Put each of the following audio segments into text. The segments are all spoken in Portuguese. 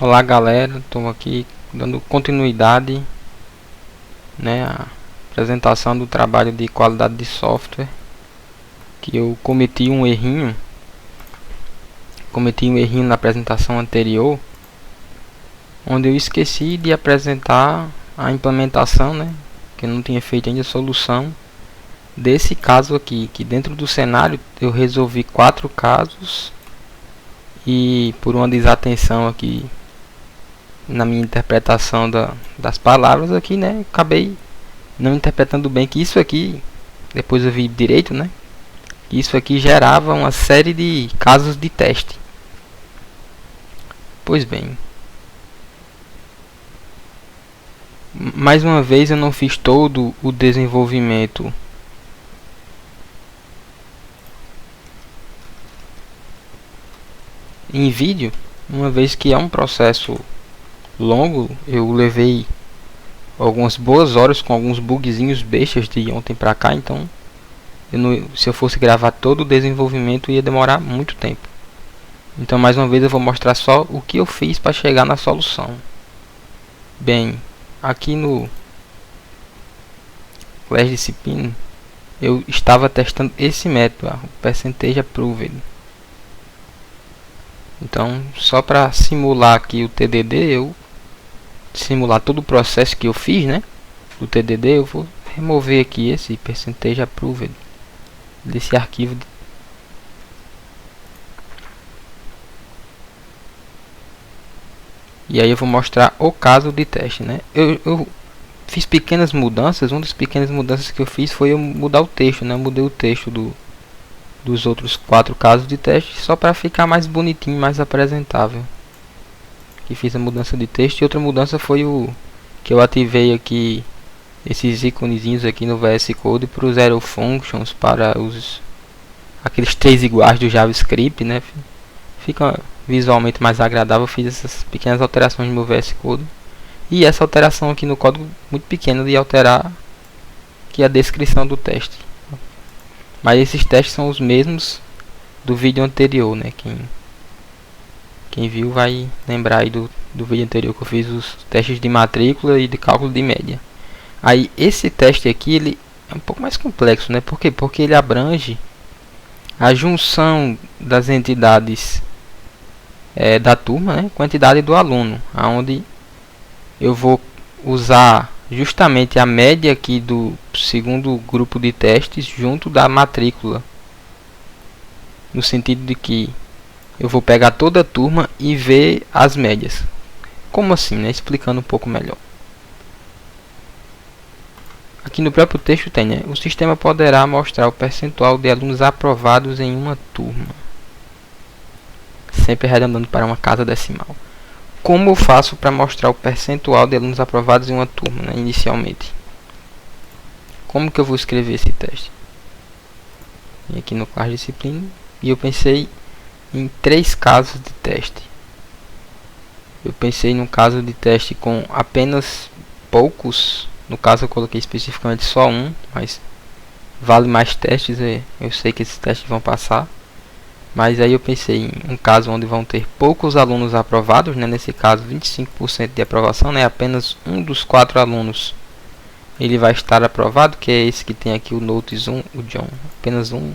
Olá galera, estou aqui dando continuidade, né, à apresentação do trabalho de qualidade de software, que eu cometi um errinho na apresentação anterior, onde eu esqueci de apresentar a implementação, né, que eu não tinha feito ainda a solução desse caso aqui, que dentro do cenário eu resolvi 4 casos e por uma desatenção aqui na minha interpretação das palavras aqui, né, acabei não interpretando bem que isso aqui, depois eu vi direito, né, que isso aqui gerava uma série de casos de teste. Pois bem, mais uma vez eu não fiz todo o desenvolvimento em vídeo, uma vez que é um processo longo. Eu levei algumas boas horas com alguns bugzinhos bestas de ontem pra cá, então se eu fosse gravar todo o desenvolvimento ia demorar muito tempo. Então mais uma vez eu vou mostrar só o que eu fiz para chegar na solução. Bem, aqui no Class Discipline eu estava testando esse método, o Percentage Approved. Então, só para simular aqui o TDD, eu simular todo o processo que eu fiz, né, do TDD, eu vou remover aqui esse Percentage Approved desse arquivo. E aí eu vou mostrar o caso de teste, né? Eu fiz pequenas mudanças. Uma das pequenas mudanças que eu fiz foi eu mudar o texto, né? Eu mudei o texto dos outros 4 casos de teste só para ficar mais bonitinho, mais apresentável. Que fiz a mudança de texto. E outra mudança foi o que eu ativei aqui esses íconezinhos aqui no VS Code para os Zero Functions, para aqueles 3 iguais do JavaScript, né? Fica visualmente mais agradável. Eu fiz essas pequenas alterações no meu VS Code. E essa alteração aqui no código muito pequena de alterar aqui a descrição do teste. Mas esses testes são os mesmos do vídeo anterior, né? Quem viu vai lembrar aí do vídeo anterior que eu fiz os testes de matrícula e de cálculo de média. Aí esse teste aqui ele é um pouco mais complexo, né? Por quê? Porque ele abrange a junção das entidades da turma, né, com a entidade do aluno, aonde eu vou usar justamente a média aqui do segundo grupo de testes junto da matrícula, no sentido de que eu vou pegar toda a turma e ver as médias. Como assim, né? Explicando um pouco melhor. Aqui no próprio texto tem, né? O sistema poderá mostrar o percentual de alunos aprovados em uma turma, sempre arredondando para uma casa decimal. Como eu faço para mostrar o percentual de alunos aprovados em uma turma, né, inicialmente? Como que eu vou escrever esse teste? E aqui no Class Discipline, e eu pensei em 3 casos de teste. Eu pensei num caso de teste com apenas poucos. No caso eu coloquei especificamente só um, mas vale mais testes. Eu sei que esses testes vão passar. Mas aí eu pensei em um caso onde vão ter poucos alunos aprovados, né? Nesse caso 25% de aprovação, né? Apenas um dos 4 alunos ele vai estar aprovado, que é esse que tem aqui o Notice 1, o John. Apenas um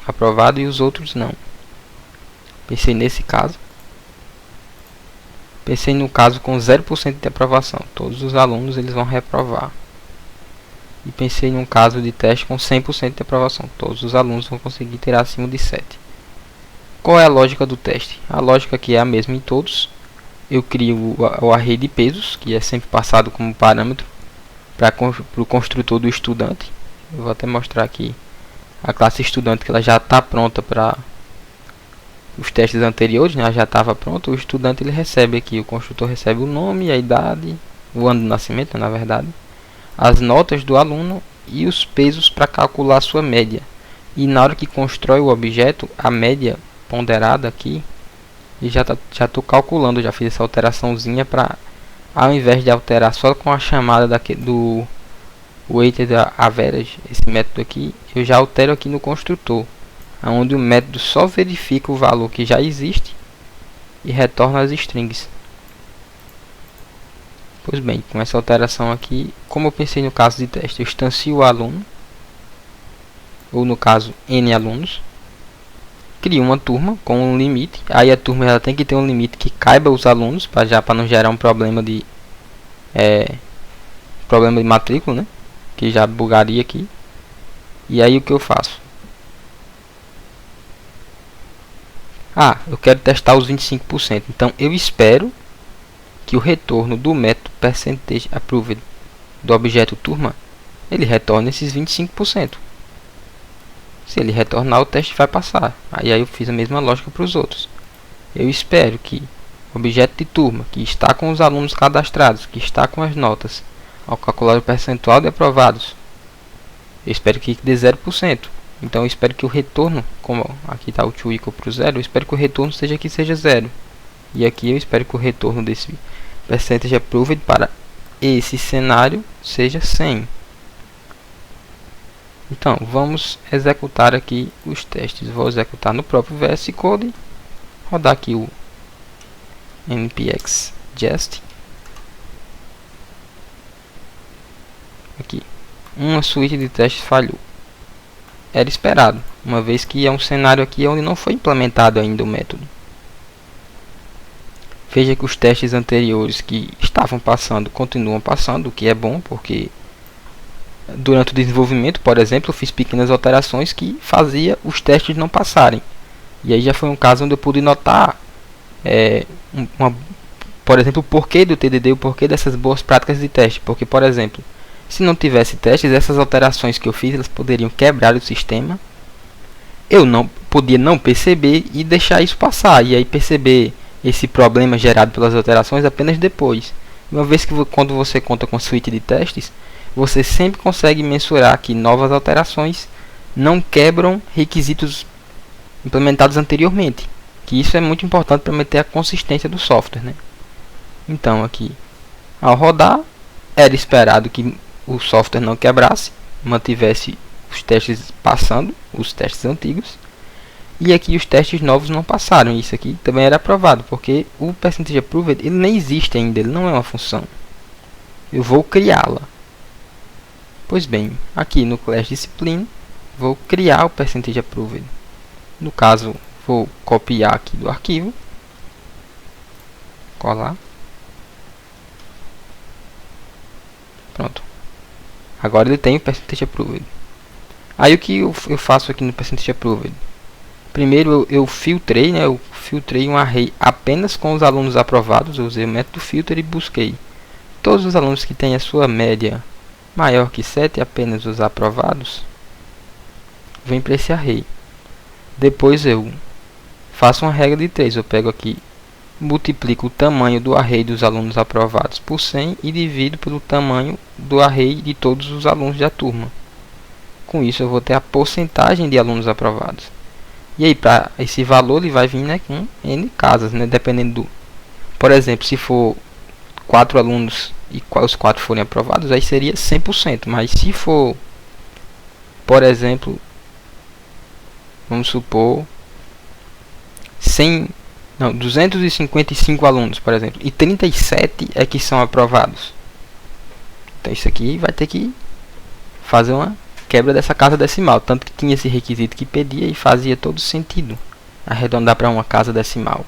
aprovado e os outros não. Pensei nesse caso. Pensei no caso com 0% de aprovação. Todos os alunos eles vão reprovar. E pensei num caso de teste com 100% de aprovação. Todos os alunos vão conseguir tirar acima de 7. Qual é a lógica do teste? A lógica aqui é a mesma em todos. Eu crio o array de pesos, que é sempre passado como parâmetro para o construtor do estudante. Eu vou até mostrar aqui a classe estudante, que ela já está pronta para os testes anteriores, né? Ela já estava pronta. O estudante ele recebe aqui, o construtor recebe o nome, a idade, o ano de nascimento, na verdade, as notas do aluno e os pesos para calcular a sua média. E na hora que constrói o objeto, a média ponderada aqui, e já estou calculando, já fiz essa alteraçãozinha para, ao invés de alterar só com a chamada do weighted average, esse método aqui, eu já altero aqui no construtor, onde o método só verifica o valor que já existe e retorna as strings. Pois bem, com essa alteração aqui, como eu pensei no caso de teste, eu instancio o aluno, ou no caso N alunos, crio uma turma com um limite, aí a turma ela tem que ter um limite que caiba os alunos, para não gerar um problema de matrícula, né? Que já bugaria aqui. E aí o que eu faço? Eu quero testar os 25%. Então eu espero que o retorno do método percentage_approved do objeto turma, ele retorne esses 25%. Se ele retornar, o teste vai passar. Aí eu fiz a mesma lógica para os outros. Eu espero que o objeto de turma, que está com os alunos cadastrados, que está com as notas, ao calcular o percentual de aprovados, eu espero que dê 0%. Então eu espero que o retorno, como aqui está o to equal para o 0, eu espero que o retorno seja 0. E aqui eu espero que o retorno desse percentage approved para esse cenário seja 100. Então vamos executar aqui os testes. Vou executar no próprio VS Code, rodar aqui o npx jest. Aqui, uma suíte de testes falhou. Era esperado, uma vez que é um cenário aqui onde não foi implementado ainda o método. Veja que os testes anteriores que estavam passando continuam passando, o que é bom, porque durante o desenvolvimento, por exemplo, eu fiz pequenas alterações que fazia os testes não passarem. E aí já foi um caso onde eu pude notar, por exemplo, o porquê do TDD, o porquê dessas boas práticas de teste. Porque, por exemplo, se não tivesse testes, essas alterações que eu fiz, elas poderiam quebrar o sistema. Eu podia não perceber e deixar isso passar. E aí perceber esse problema gerado pelas alterações apenas depois. Uma vez que quando você conta com suíte de testes, você sempre consegue mensurar que novas alterações não quebram requisitos implementados anteriormente. Que isso é muito importante para manter a consistência do software, né? Então aqui, ao rodar, era esperado que o software não quebrasse, mantivesse os testes passando, os testes antigos. E aqui os testes novos não passaram. Isso aqui também era aprovado, porque o percentage approved ele nem existe ainda, ele não é uma função. Eu vou criá-la. Pois bem, aqui no class discipline, vou criar o percentage approved. No caso, vou copiar aqui do arquivo, colar. Pronto. Agora ele tem o percentage approved. Aí o que eu faço aqui no percentage approved? Primeiro eu filtrei, né? Eu filtrei um array apenas com os alunos aprovados. Eu usei o método filter e busquei todos os alunos que têm a sua média maior que 7, apenas os aprovados. Vem para esse array. Depois eu faço uma regra de 3. Eu pego aqui, multiplico o tamanho do array dos alunos aprovados por 100 e divido pelo tamanho do array de todos os alunos da turma. Com isso eu vou ter a porcentagem de alunos aprovados. E aí para esse valor ele vai vir, né, com N casas, né, dependendo do... Por exemplo, se for 4 alunos e os 4 forem aprovados, aí seria 100%. Mas se for, por exemplo, vamos supor 255 alunos, por exemplo, e 37 é que são aprovados. Então isso aqui vai ter que fazer uma quebra dessa casa decimal. Tanto que tinha esse requisito que pedia e fazia todo sentido arredondar para uma casa decimal.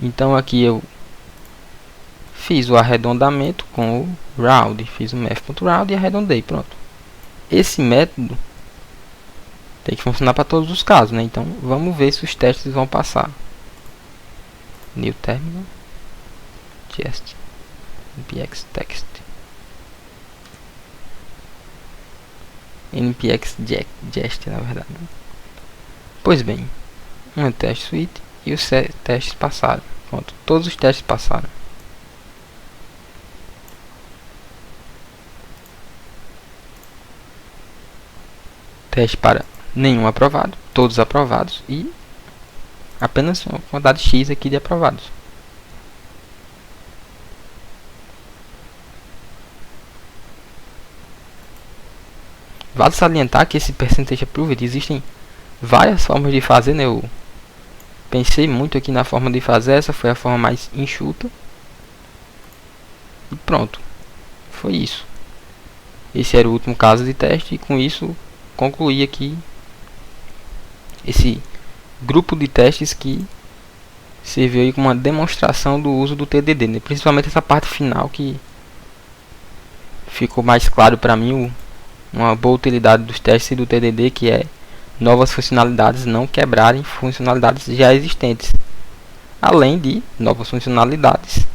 Então aqui eu fiz o arredondamento com o round. Fiz o math.round e arredondei. Pronto. Esse método tem que funcionar para todos os casos, né? Então vamos ver se os testes vão passar. New terminal. Jest. npx text. npx jest, na verdade. Pois bem, um teste suite e os testes passaram. Pronto, todos os testes passaram. Teste para nenhum aprovado, todos aprovados e apenas uma quantidade X aqui de aprovados. Vale salientar que esse percentage approved existem várias formas de fazer, né? Eu pensei muito aqui na forma de fazer, essa foi a forma mais enxuta. E pronto, foi isso. Esse era o último caso de teste e com isso concluí aqui esse grupo de testes que serviu aí como uma demonstração do uso do TDD, né? Principalmente essa parte final que ficou mais claro para mim uma boa utilidade dos testes do TDD, que é novas funcionalidades não quebrarem funcionalidades já existentes, além de novas funcionalidades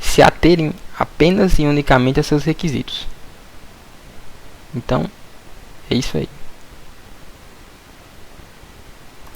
se aterem apenas e unicamente a seus requisitos. Então, é isso aí.